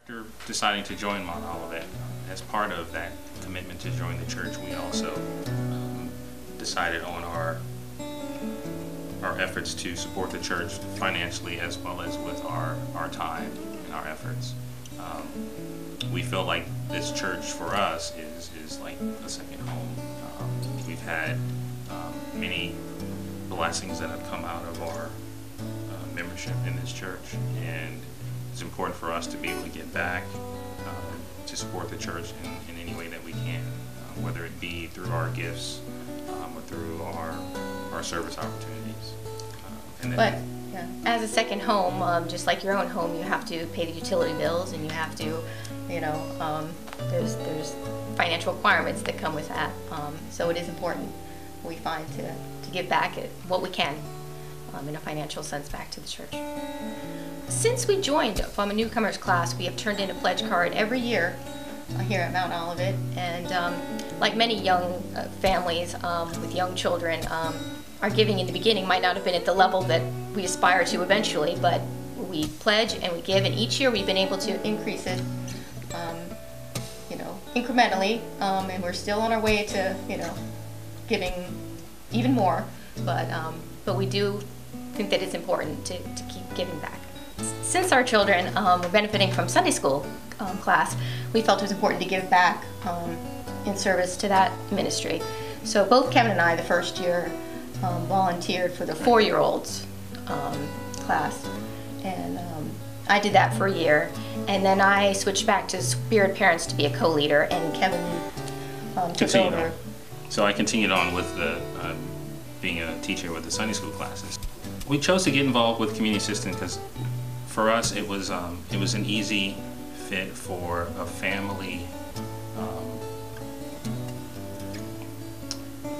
After deciding to join Mount Olivet, as part of that commitment to join the church, we also decided on our efforts to support the church financially as well as with our time and our efforts. We feel like this church for us is like a second home. We've had many blessings that have come out of our membership in this church, and it's important for us to be able to give back to support the church in any way that we can, whether it be through our gifts or through our service opportunities. But yeah, as a second home, just like your own home, you have to pay the utility bills, and you have to, there's financial requirements that come with that. So it is important, we find, to give back what we can in a financial sense back to the church. Since we joined from a newcomers class, we have turned in a pledge card every year here at Mount Olivet, and like many young families with young children, our giving in the beginning might not have been at the level that we aspire to eventually, but we pledge and we give, and each year we've been able to increase it, incrementally, and we're still on our way to, giving even more, but we do think that it's important to keep giving back. Since our children were benefiting from Sunday school class, we felt it was important to give back in service to that ministry. So both Kevin and I, the first year, volunteered for the 4-year-olds class, and I did that for a year, and then I switched back to Spirit Parents to be a co-leader, and Kevin took over. So I continued on with the being a teacher with the Sunday school classes. We chose to get involved with community assistance because for us it was an easy fit for a family,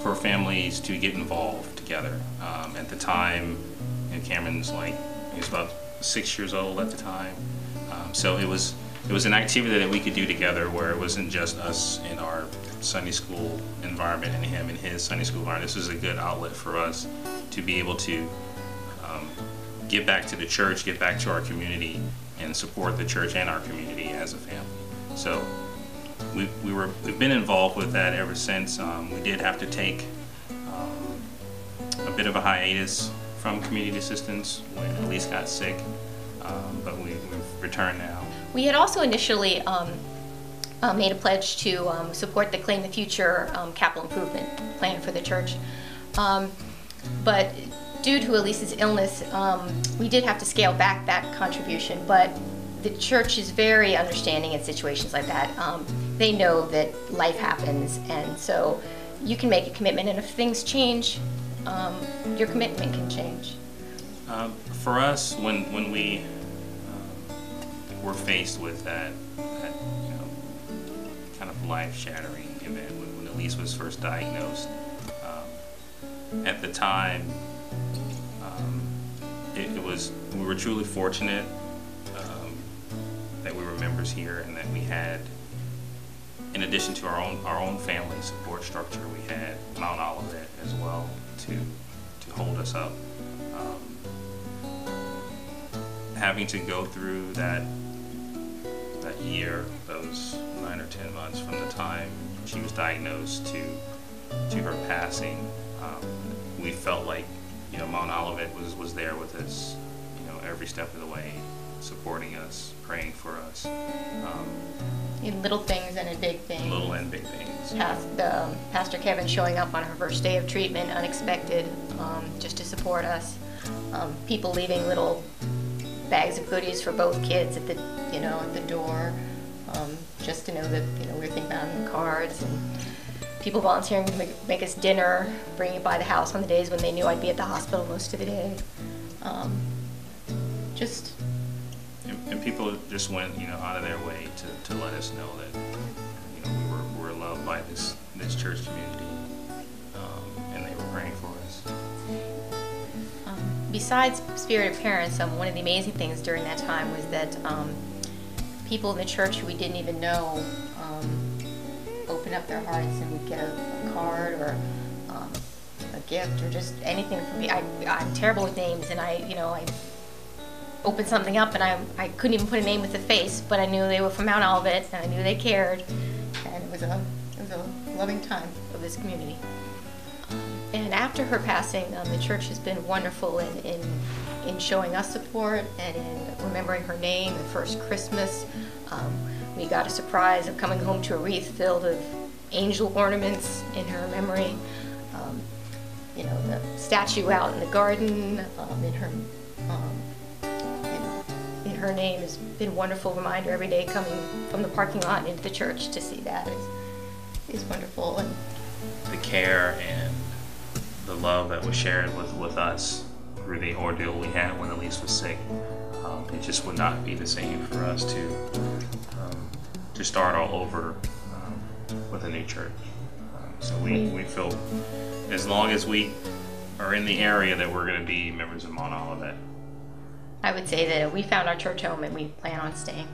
for families to get involved together. At the time, Cameron's he was about 6 years old at the time, so it was an activity that we could do together where it wasn't just us in our Sunday school environment and him in his Sunday school environment. This was a good outlet for us to be able to give back to the church, give back to our community, and support the church and our community as a family. So we've been involved with that ever since. We did have to take a bit of a hiatus from community assistance when Elise got sick, but we've returned now. We had also initially made a pledge to support the Claim the Future capital improvement plan for the church, but due to Elise's illness, we did have to scale back that contribution, but the church is very understanding in situations like that. They know that life happens, and so you can make a commitment, and if things change, your commitment can change. For us, when we were faced with that kind of life-shattering event, when Elise was first diagnosed, at the time, we were truly fortunate that we were members here, and that we had, in addition to our own family support structure, we had Mount Olivet as well to hold us up. Having to go through that year, those 9 or 10 months from the time she was diagnosed to her passing, we felt like Mount Olivet was there with us, every step of the way, supporting us, praying for us. In little things and in big things. Little and big things. Pastor Kevin showing up on her first day of treatment, unexpected, just to support us. People leaving little bags of goodies for both kids at the door, just to know that we were thinking about them, cards, and people volunteering to make us dinner, bring it by the house on the days when they knew I'd be at the hospital most of the day. And people just went, out of their way to let us know that, we were loved by this church community, and they were praying for us. Besides Spirit Parents, one of the amazing things during that time was that people in the church who we didn't even know open up their hearts and would get a card or a gift or just anything from me. I'm terrible with names, and I open something up and I couldn't even put a name with a face, but I knew they were from Mount Olivet and I knew they cared, and it was a loving time of this community. And after her passing, the church has been wonderful in showing us support and in remembering her name. The first Christmas, we got a surprise of coming home to a wreath filled with angel ornaments in her memory. You know, the statue out in the garden in her name has been a wonderful reminder every day coming from the parking lot into the church to see that is wonderful. And the care and the love that was shared with us through the ordeal we had when Elise was sick, it just would not be the same for us to start all over with a new church. So we feel as long as we are in the area that we're going to be members of Mount Olivet. I would say that we found our church home and we plan on staying.